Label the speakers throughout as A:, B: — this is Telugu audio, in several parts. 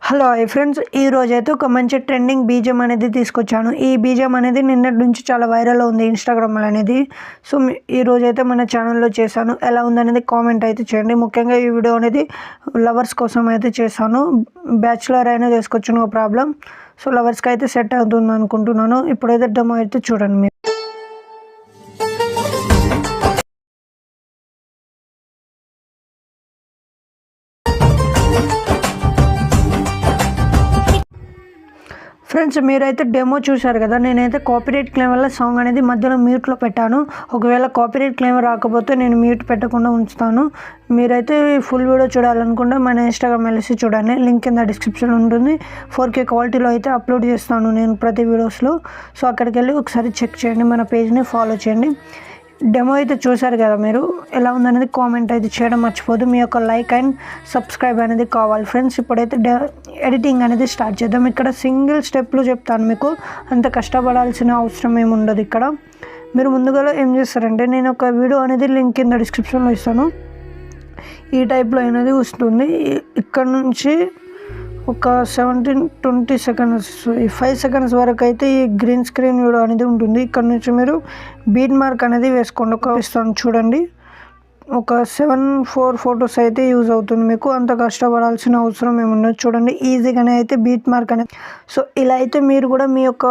A: హలో ఫ్రెండ్స్, ఈరోజైతే ఒక మంచి ట్రెండింగ్ బీజం అనేది తీసుకొచ్చాను. ఈ బీజం అనేది నిన్నటి నుంచి చాలా వైరల్ ఉంది ఇన్స్టాగ్రామ్లో అనేది. సో ఈరోజైతే మన ఛానల్లో చేశాను. ఎలా ఉందనేది కామెంట్ అయితే చేయండి. ముఖ్యంగా ఈ వీడియో అనేది లవర్స్ కోసం అయితే చేశాను. బ్యాచులర్ అయినా చేసుకోవచ్చు, నో ప్రాబ్లం. సో లవర్స్కి అయితే సెట్ అవుతుంది అనుకుంటున్నాను. ఇప్పుడైతే డెమో అయితే చూడండి మీరు. ఫ్రెండ్స్, మీరైతే డెమో చూశారు కదా. నేనైతే కాపీరైట్ క్లెయిమ్ వల్ల సాంగ్ అనేది మధ్యలో మ్యూట్లో పెట్టాను. ఒకవేళ కాపీరైట్ క్లెయిమ్ రాకపోతే నేను మ్యూట్ పెట్టకుండా ఉంచుతాను. మీరైతే ఫుల్ వీడియో చూడాలనుకుంటే మన ఇన్స్టాగ్రామ్ వెళ్ళి చూడండి. లింక్ కింద డిస్క్రిప్షన్ ఉంటుంది. 4K క్వాలిటీలో అయితే అప్లోడ్ చేస్తాను నేను ప్రతి వీడియోస్లో. సో అక్కడికి వెళ్ళి ఒకసారి చెక్ చేయండి, మన పేజ్ని ఫాలో చేయండి. డెమో అయితే చూశారు కదా మీరు. ఎలా ఉందనేది కామెంట్ అయితే చేయడం మర్చిపోదు. మీ యొక్క లైక్ అండ్ సబ్స్క్రైబ్ అనేది కావాలి ఫ్రెండ్స్. ఇప్పుడైతే ఎడిటింగ్ అనేది స్టార్ట్ చేద్దాం. ఇక్కడ సింగిల్ స్టెప్లు చెప్తాను మీకు, అంత కష్టపడాల్సిన అవసరం ఏమి ఉండదు. ఇక్కడ మీరు ముందుగా ఏం చేస్తారంటే, నేను ఒక వీడియో అనేది లింక్ కింద డిస్క్రిప్షన్లో ఇస్తాను. ఈ టైప్లో అనేది వస్తుంది. ఇక్కడ నుంచి ఒక 17-20 సెకండ్స్ 5 సెకండ్స్ వరకు అయితే ఈ గ్రీన్ స్క్రీన్ వీడియో అనేది ఉంటుంది. ఇక్కడ నుంచి మీరు బీట్ మార్క్ అనేది వేసుకోండి. ఒక ఇస్తాను చూడండి. ఒక 7-4 ఫొటోస్ అయితే యూజ్ అవుతుంది మీకు. అంత కష్టపడాల్సిన అవసరం ఏమున్నది చూడండి. ఈజీగానే అయితే బీట్ మార్క్ అనేది. సో ఇలా అయితే మీరు కూడా మీ యొక్క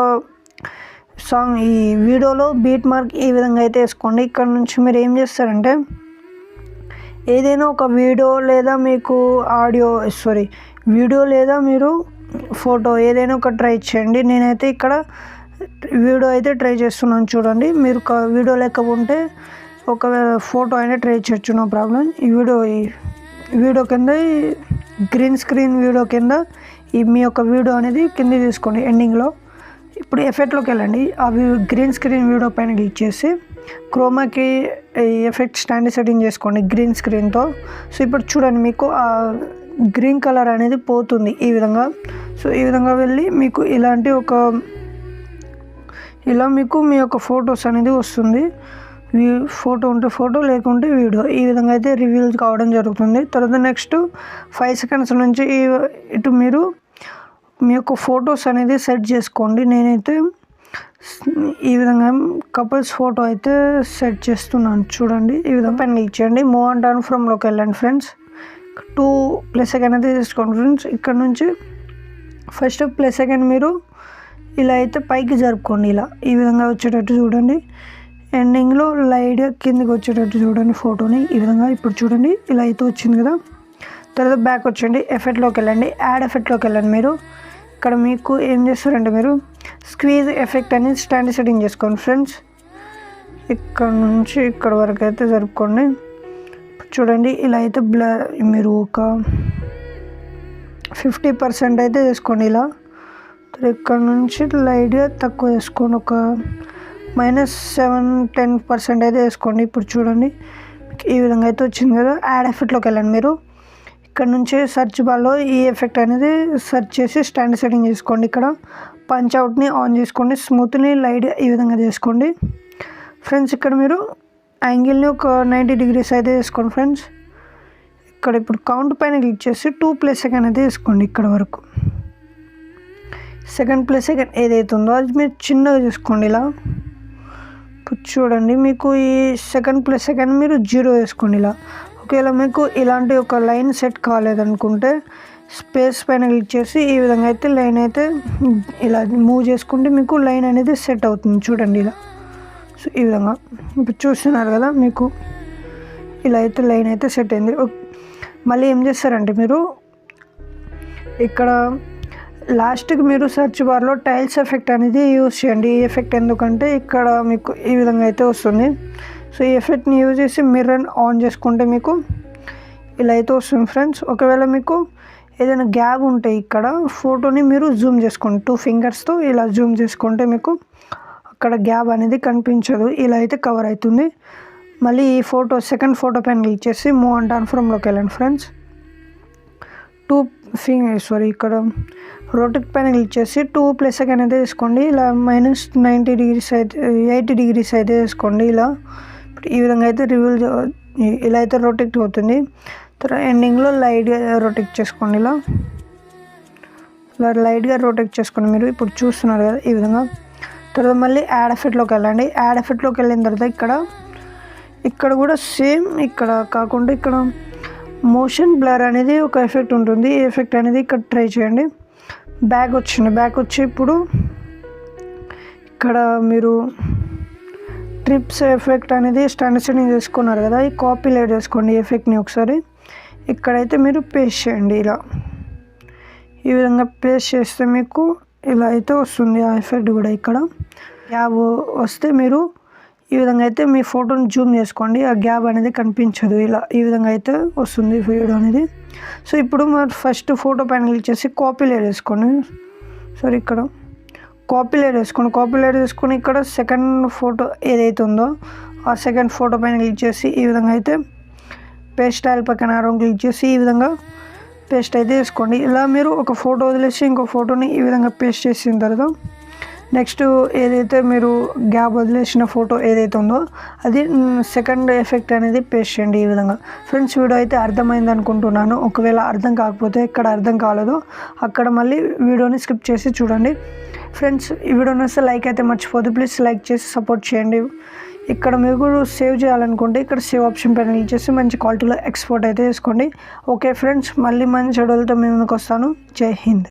A: సాంగ్ ఈ వీడియోలో బీట్ మార్క్ ఈ విధంగా అయితే వేసుకోండి. ఇక్కడ నుంచి మీరు ఏం చేస్తారంటే, ఏదైనా ఒక వీడియో లేదా మీకు వీడియో లేదా మీరు ఫోటో ఏదైనా ఒక ట్రై చేయండి. నేనైతే ఇక్కడ వీడియో అయితే ట్రై చేస్తున్నాను చూడండి. మీరు వీడియో లేకపోతే ఒకవేళ ఫోటో అయినా ట్రై చేయొచ్చు, నో ప్రాబ్లం. ఈ వీడియో కింద గ్రీన్ స్క్రీన్ వీడియో కింద మీ యొక్క వీడియో అనేది కింద తీసుకోండి ఎండింగ్లో. ఇప్పుడు ఎఫెక్ట్లోకి వెళ్ళండి. అవి గ్రీన్ స్క్రీన్ వీడియో పైన క్లిక్ చేసి క్రోమాకి ఎఫెక్ట్ స్టాండ్ సెట్టింగ్ చేసుకోండి గ్రీన్ స్క్రీన్తో. సో ఇప్పుడు చూడండి, మీకు ఆ గ్రీన్ కలర్ అనేది పోతుంది ఈ విధంగా. సో ఈ విధంగా వెళ్ళి మీకు ఇలా మీకు మీ యొక్క ఫొటోస్ అనేది వస్తుంది. ఫోటో ఉంటే ఫోటో, లేకుంటే వీడియో, ఈ విధంగా అయితే రివీల్ కావడం జరుగుతుంది. తర్వాత నెక్స్ట్ 5 సెకండ్స్ నుంచి ఇటు మీరు మీ యొక్క ఫొటోస్ అనేది సెట్ చేసుకోండి. నేనైతే ఈ విధంగా కపుల్స్ ఫోటో అయితే సెట్ చేస్తున్నాను చూడండి. ఈ విధంగా పైన క్లిక్ చేయండి. మూవ్ అండ్ టర్న్ ఫ్రమ్లోకి వెళ్ళండి ఫ్రెండ్స్. 2 ప్లస్ సెకండ్ అయితే తీసుకోండి ఫ్రెండ్స్. ఇక్కడ నుంచి ఫస్ట్ ప్లస్ సెకండ్ మీరు ఇలా అయితే పైకి జరుపుకోండి. ఇలా ఈ విధంగా వచ్చేటట్టు చూడండి. ఎండింగ్లో లైట్గా కిందకి వచ్చేటట్టు చూడండి ఫోటోని ఈ విధంగా. ఇప్పుడు చూడండి, ఇలా అయితే వచ్చింది కదా. తర్వాత బ్యాక్ వచ్చండి, ఎఫెక్ట్లోకి వెళ్ళండి. యాడ్ ఎఫెక్ట్లోకి వెళ్ళండి. మీరు ఇక్కడ మీకు ఏం చేస్తారంటే, మీరు స్క్వీజ్ ఎఫెక్ట్ అనేది స్టాండ్ సెట్టింగ్ చేసుకోండి ఫ్రెండ్స్. ఇక్కడ నుంచి ఇక్కడ వరకు అయితే జరుపుకోండి. చూడండి, ఇలా అయితే మీరు ఒక 50% అయితే వేసుకోండి ఇలా. ఇక్కడ నుంచి లైట్గా తక్కువ వేసుకోండి, ఒక -7-10% అయితే వేసుకోండి. ఇప్పుడు చూడండి, ఈ విధంగా అయితే వచ్చింది కదా. యాడ్ ఎఫెక్ట్లోకి వెళ్ళండి. మీరు ఇక్కడ నుంచి సెర్చ్ బార్లో ఈ ఎఫెక్ట్ అనేది సెర్చ్ చేసి స్టాండ్ సెట్టింగ్ చేసుకోండి. ఇక్కడ పంచ్ అవుట్ని ఆన్ చేసుకోండి, స్మూత్ని లైట్ ఈ విధంగా చేసుకోండి ఫ్రెండ్స్. ఇక్కడ మీరు యాంగిల్ని ఒక 90 degrees అయితే వేసుకోండి ఫ్రెండ్స్. ఇక్కడ ఇప్పుడు కౌంట్ పైన క్లిక్ చేసి 2 ప్లస్ సెకండ్ అయితే వేసుకోండి. ఇక్కడ వరకు సెకండ్ ప్లస్ సెకండ్ ఏదైతే ఉందో అది మీరు చిన్నగా చేసుకోండి ఇలా. ఇప్పుడు చూడండి, మీకు ఈ సెకండ్ ప్లస్ సెకండ్ మీరు 0 వేసుకోండి ఇలా. ఒకవేళ మీకు ఇలాంటి ఒక లైన్ సెట్ కాలేదనుకుంటే స్పేస్ పైన క్లిక్ చేసి ఈ విధంగా అయితే లైన్ అయితే ఇలా మూవ్ చేసుకుంటే మీకు లైన్ అనేది సెట్ అవుతుంది చూడండి ఇలా. సో ఈ విధంగా ఇప్పుడు చూస్తున్నారు కదా, మీకు ఇలా అయితే లైన్ అయితే సెట్ అయింది. మళ్ళీ ఏం చేస్తారంటే, మీరు ఇక్కడ లాస్ట్కి మీరు సెర్చ్ బార్లో టైల్స్ ఎఫెక్ట్ అనేది యూజ్ చేయండి. ఈ ఎఫెక్ట్ ఎందుకంటే ఇక్కడ మీకు ఈ విధంగా అయితే వస్తుంది. సో ఈ ఎఫెక్ట్ని యూజ్ చేసి మిర్రర్ ఆన్ చేసుకుంటే మీకు ఇలా అయితే వస్తుంది ఫ్రెండ్స్. ఒకవేళ మీకు ఏదైనా గ్యాప్ ఉంటే ఇక్కడ ఫోటోని మీరు జూమ్ చేసుకోండి. 2 ఫింగర్స్తో ఇలా జూమ్ చేసుకుంటే మీకు అక్కడ గ్యాప్ అనేది కనిపించదు. ఇలా అయితే కవర్ అవుతుంది. మళ్ళీ ఈ సెకండ్ ఫోటో పైన క్లిక్ చేసి మూవ్ అండ్ టర్న్ ఫ్రమ్లోకి వెళ్ళండి ఫ్రెండ్స్. ఇక్కడ రొటేట్ పైన క్లిక్ చేసి 2 ప్లస్ సెకండ్ అయితే తీసుకోండి. ఇలా -90 degrees అయితే 80 degrees అయితే వేసుకోండి ఇలా. ఈ విధంగా అయితే రివీల్ ఇలా అయితే రొటేట్ అవుతుంది. తర్వాత ఎండింగ్లో లైట్గా రొటేట్ చేసుకోండి ఇలా. ఇలా లైట్గా రొటేట్ చేసుకోండి. మీరు ఇప్పుడు చూస్తున్నారు కదా ఈ విధంగా. తర్వాత మళ్ళీ యాడ్ ఎఫెక్ట్లోకి వెళ్ళండి. యాడ్ ఎఫెక్ట్లోకి వెళ్ళిన తర్వాత ఇక్కడ కూడా సేమ్ ఇక్కడ కాకుండా ఇక్కడ మోషన్ బ్లర్ అనేది ఒక ఎఫెక్ట్ ఉంటుంది. ఈ ఎఫెక్ట్ అనేది ఇక్కడ ట్రై చేయండి. బ్యాక్ వచ్చి ఇప్పుడు ఇక్కడ మీరు ట్రిప్స్ ఎఫెక్ట్ అనేది స్టాండర్డ్ చేసుకున్నారు కదా, ఈ కాపీ లేట్ చేసుకోండి ఈ ఎఫెక్ట్ని ఒకసారి. ఇక్కడైతే మీరు పేస్ట్ చేయండి. ఇలా ఈ విధంగా పేస్ట్ చేస్తే మీకు ఇలా అయితే వస్తుంది ఆ ఎఫెక్ట్ కూడా. ఇక్కడ గ్యాప్ వస్తే మీరు ఈ విధంగా అయితే మీ ఫోటోని జూమ్ చేసుకోండి, ఆ గ్యాప్ అనేది కనిపించదు. ఇలా ఈ విధంగా అయితే వస్తుంది వీడియో అనేది. సో ఇప్పుడు మరి ఫస్ట్ ఫోటో పైన క్లిక్ చేసి కాపీ లేట్ చేసుకోండి. సరే ఇక్కడ కాపీ లేట్ చేసుకొని ఇక్కడ సెకండ్ ఫోటో ఏదైతే ఉందో ఆ సెకండ్ ఫోటో పైన క్లిక్ చేసి ఈ విధంగా అయితే పేస్ట్ స్టైల్ పక్కన క్లిక్ చేసి ఈ విధంగా పేస్ట్ అయితే వేసుకోండి. ఇలా మీరు ఒక ఫోటో వదిలేసి ఇంకో ఫోటోని ఈ విధంగా పేస్ట్ చేసిన తర్వాత నెక్స్ట్ ఏదైతే మీరు గ్యాప్ వదిలేసిన ఫోటో ఏదైతే ఉందో అది సెకండ్ ఎఫెక్ట్ అనేది పేస్ట్ చేయండి ఈ విధంగా. ఫ్రెండ్స్, వీడియో అయితే అర్థమైంది అనుకుంటున్నాను. ఒకవేళ అర్థం కాకపోతే ఎక్కడ అర్థం కాలేదో అక్కడ మళ్ళీ వీడియోని స్కిప్ చేసి చూడండి. ఫ్రెండ్స్, ఈ వీడియో నచ్చితే లైక్ అయితే మర్చిపోద్దు. ప్లీజ్ లైక్ చేసి సపోర్ట్ చేయండి. ఇక్కడ మీరు సేవ్ చేయాలనుకుంటే ఇక్కడ సేవ్ ఆప్షన్ పైన క్లిక్ చేసి మంచి క్వాలిటీలో ఎక్స్పోర్ట్ అయితే చేసుకోండి. ఓకే ఫ్రెండ్స్, మళ్ళీ మంచి వీడియోలతో మీ ముందుకు వస్తాను. జై హింద్.